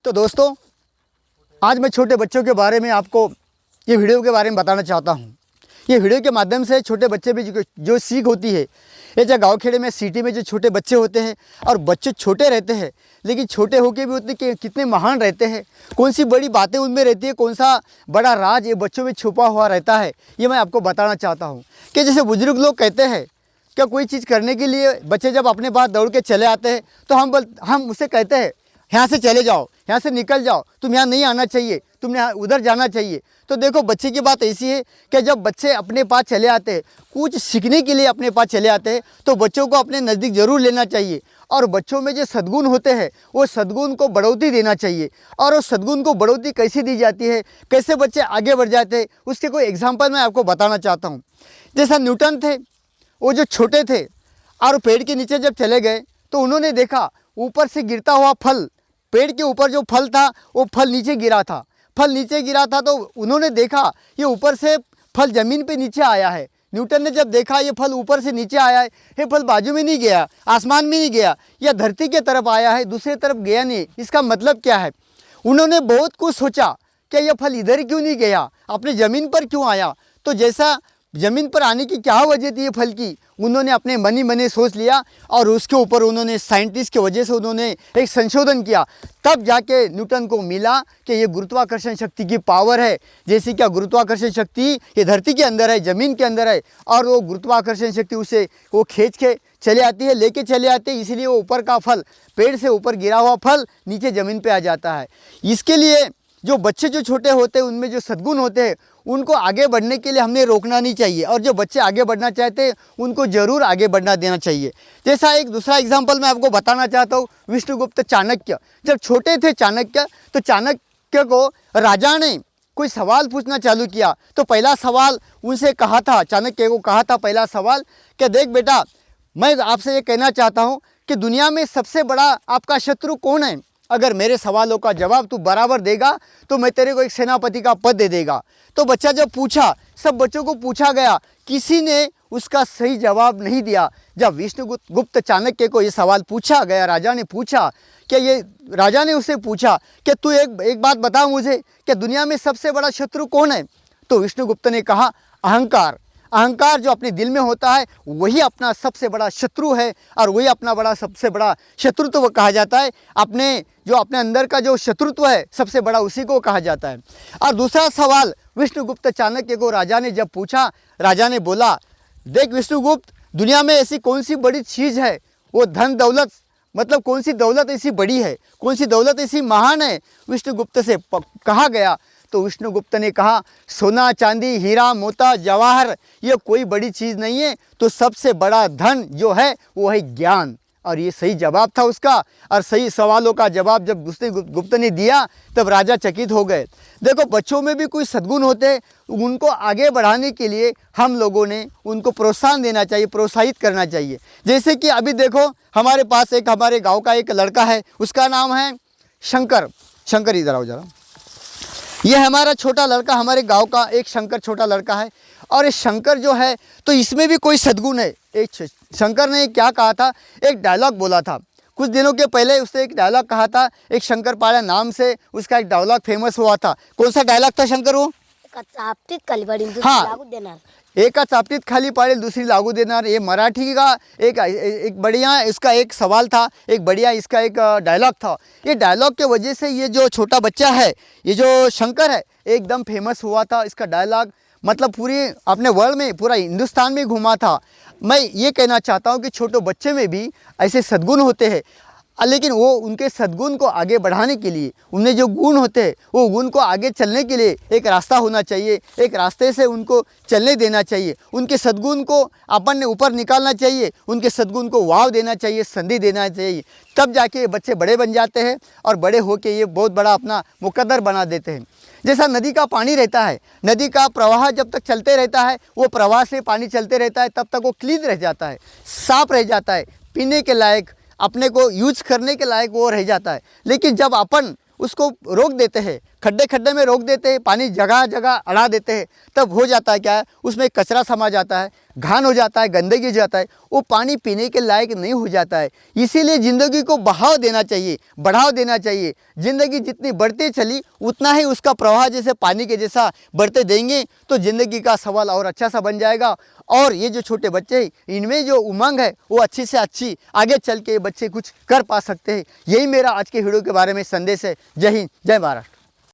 तो दोस्तों, आज मैं छोटे बच्चों के बारे में आपको ये वीडियो के बारे में बताना चाहता हूँ। ये वीडियो के माध्यम से छोटे बच्चे भी जो सीख होती है, ये जो गाँव खेड़े में सिटी में जो छोटे बच्चे होते हैं और बच्चे छोटे रहते हैं, लेकिन छोटे होके भी उतने कितने महान रहते हैं, कौन सी बड़ी बातें उनमें रहती है, कौन सा बड़ा राज ये बच्चों में छुपा हुआ रहता है, ये मैं आपको बताना चाहता हूँ। कि जैसे बुजुर्ग लोग कहते हैं, क्या कोई चीज़ करने के लिए बच्चे जब अपने पास दौड़ के चले आते हैं तो हम उससे कहते हैं, यहाँ से चले जाओ, यहाँ से निकल जाओ, तुम यहाँ नहीं आना चाहिए, तुमने उधर जाना चाहिए। तो देखो, बच्चे की बात ऐसी है कि जब बच्चे अपने पास चले आते हैं, कुछ सीखने के लिए अपने पास चले आते हैं, तो बच्चों को अपने नज़दीक ज़रूर लेना चाहिए और बच्चों में जो सद्गुण होते हैं वो सद्गुण को बढ़ोतरी देना चाहिए। और उस सद्गुण को बढ़ोतरी कैसे दी जाती है, कैसे बच्चे आगे बढ़ जाते हैं, उसके कोई एग्जाम्पल मैं आपको बताना चाहता हूँ। जैसा न्यूटन थे, वो जो छोटे थे और पेड़ के नीचे जब चले गए तो उन्होंने देखा ऊपर से गिरता हुआ फल, पेड़ के ऊपर जो फल था वो फल नीचे गिरा था। फल नीचे गिरा था तो उन्होंने देखा ये ऊपर से फल ज़मीन पे नीचे आया है। न्यूटन ने जब देखा ये फल ऊपर से नीचे आया है, ये फल बाजू में नहीं गया, आसमान में नहीं गया, या धरती के तरफ आया है, दूसरी तरफ गया नहीं, इसका मतलब क्या है? उन्होंने बहुत कुछ सोचा कि यह फल इधर क्यों नहीं गया, अपने ज़मीन पर क्यों आया। तो जैसा ज़मीन पर आने की क्या वजह थी ये फल की, उन्होंने अपने मन ही मन सोच लिया और उसके ऊपर उन्होंने साइंटिस्ट की वजह से उन्होंने एक संशोधन किया। तब जाके न्यूटन को मिला कि ये गुरुत्वाकर्षण शक्ति की पावर है। जैसे क्या गुरुत्वाकर्षण शक्ति ये धरती के अंदर है, ज़मीन के अंदर है, और वो गुरुत्वाकर्षण शक्ति उसे वो खींच के चले आती है, लेके चले आते हैं, इसलिए वो ऊपर का फल, पेड़ से ऊपर गिरा हुआ फल नीचे ज़मीन पर आ जाता है। इसके लिए जो बच्चे जो छोटे होते हैं उनमें जो सद्गुण होते हैं उनको आगे बढ़ने के लिए हमने रोकना नहीं चाहिए, और जो बच्चे आगे बढ़ना चाहते हैं उनको ज़रूर आगे बढ़ना देना चाहिए। जैसा एक दूसरा एग्जांपल मैं आपको बताना चाहता हूँ, विष्णुगुप्त चाणक्य। जब छोटे थे चाणक्य, तो चाणक्य को राजा ने कोई सवाल पूछना चालू किया। तो पहला सवाल उनसे कहा था, चाणक्य को कहा था पहला सवाल कि देख बेटा, मैं आपसे ये कहना चाहता हूँ कि दुनिया में सबसे बड़ा आपका शत्रु कौन है? अगर मेरे सवालों का जवाब तू बराबर देगा तो मैं तेरे को एक सेनापति का पद दे देगा। तो बच्चा जब पूछा, सब बच्चों को पूछा गया, किसी ने उसका सही जवाब नहीं दिया। जब विष्णुगुप्त चाणक्य को ये सवाल पूछा गया, राजा ने पूछा कि ये राजा ने उससे पूछा कि तू एक बात बता मुझे कि दुनिया में सबसे बड़ा शत्रु कौन है? तो विष्णुगुप्त ने कहा, अहंकार। अहंकार जो अपने दिल में होता है वही अपना सबसे बड़ा शत्रु है, और वही अपना सबसे बड़ा शत्रुत्व वो कहा जाता है। अपने अंदर का जो शत्रुत्व है सबसे बड़ा उसी को कहा जाता है। और दूसरा सवाल विष्णुगुप्त चाणक्य को राजा ने जब पूछा, राजा ने बोला, देख विष्णुगुप्त, दुनिया में ऐसी कौन सी बड़ी चीज़ है? वो धन दौलत, मतलब कौन सी दौलत ऐसी बड़ी है, कौन सी दौलत ऐसी महान है? विष्णुगुप्त से कहा गया तो विष्णुगुप्त ने कहा, सोना चांदी हीरा मोता जवाहर ये कोई बड़ी चीज़ नहीं है, तो सबसे बड़ा धन जो है वो है ज्ञान। और ये सही जवाब था उसका, और सही सवालों का जवाब जब विष्णुगुप्त ने दिया तब राजा चकित हो गए। देखो, बच्चों में भी कोई सद्गुण होते हैं, उनको आगे बढ़ाने के लिए हम लोगों ने उनको प्रोत्साहन देना चाहिए, प्रोत्साहित करना चाहिए। जैसे कि अभी देखो, हमारे पास हमारे गाँव का एक लड़का है, उसका नाम है शंकर। शंकर, इधर आओ जरा। ये हमारा छोटा लड़का, हमारे गांव का एक शंकर छोटा लड़का है। और ये शंकर जो है, तो इसमें भी कोई सद्गुण है। एक शंकर ने क्या कहा था, एक डायलॉग बोला था कुछ दिनों के पहले। उसने एक डायलॉग कहा था, एक शंकर पाड़ा नाम से उसका एक डायलॉग फेमस हुआ था। कौन सा डायलॉग था शंकर? वो हाँ, एका चापटीत खाली पाडेल दूसरी लागू देणार। ये मराठी का एक बढ़िया इसका एक सवाल था, एक बढ़िया इसका एक डायलॉग था। ये डायलॉग के वजह से ये जो छोटा बच्चा है, ये जो शंकर है, एकदम फेमस हुआ था। इसका डायलॉग मतलब पूरी अपने वर्ल्ड में, पूरा हिंदुस्तान में घुमा था। मैं ये कहना चाहता हूँ कि छोटे बच्चे में भी ऐसे सद्गुण होते हैं, लेकिन वो उनके सद्गुण को आगे बढ़ाने के लिए, उनमें जो गुण होते हैं वो गुण को आगे चलने के लिए एक रास्ता होना चाहिए, एक रास्ते से उनको चलने देना चाहिए। उनके सद्गुण को अपन ने ऊपर निकालना चाहिए, उनके सद्गुण को वाव देना चाहिए, संधि देना चाहिए। तब जाके ये बच्चे बड़े बन जाते हैं और बड़े होके ये बहुत बड़ा अपना मुकद्दर बना देते हैं। जैसा नदी का पानी रहता है, नदी का प्रवाह जब तक चलते रहता है, वो प्रवाह से पानी चलते रहता है, तब तक वो क्लीन रह जाता है, साफ रह जाता है, पीने के लायक, अपने को यूज करने के लायक वो रह जाता है। लेकिन जब अपन उसको रोक देते हैं, खड्डे खड्डे में रोक देते हैं, पानी जगह जगह अड़ा देते हैं, तब हो जाता है क्या है, उसमें कचरा समा जाता है, घान हो जाता है, गंदगी हो जाता है, वो पानी पीने के लायक नहीं हो जाता है। इसीलिए ज़िंदगी को बहाव देना चाहिए, बढ़ाव देना चाहिए। ज़िंदगी जितनी बढ़ती चली उतना ही उसका प्रवाह जैसे पानी के जैसा बढ़ते देंगे तो ज़िंदगी का सवाल और अच्छा सा बन जाएगा। और ये जो छोटे बच्चे हैं, इनमें जो उमंग है वो अच्छी से अच्छी आगे चल के बच्चे कुछ कर पा सकते हैं। यही मेरा आज के वीडियो के बारे में संदेश है। जय हिंद, जय महाराष्ट्र।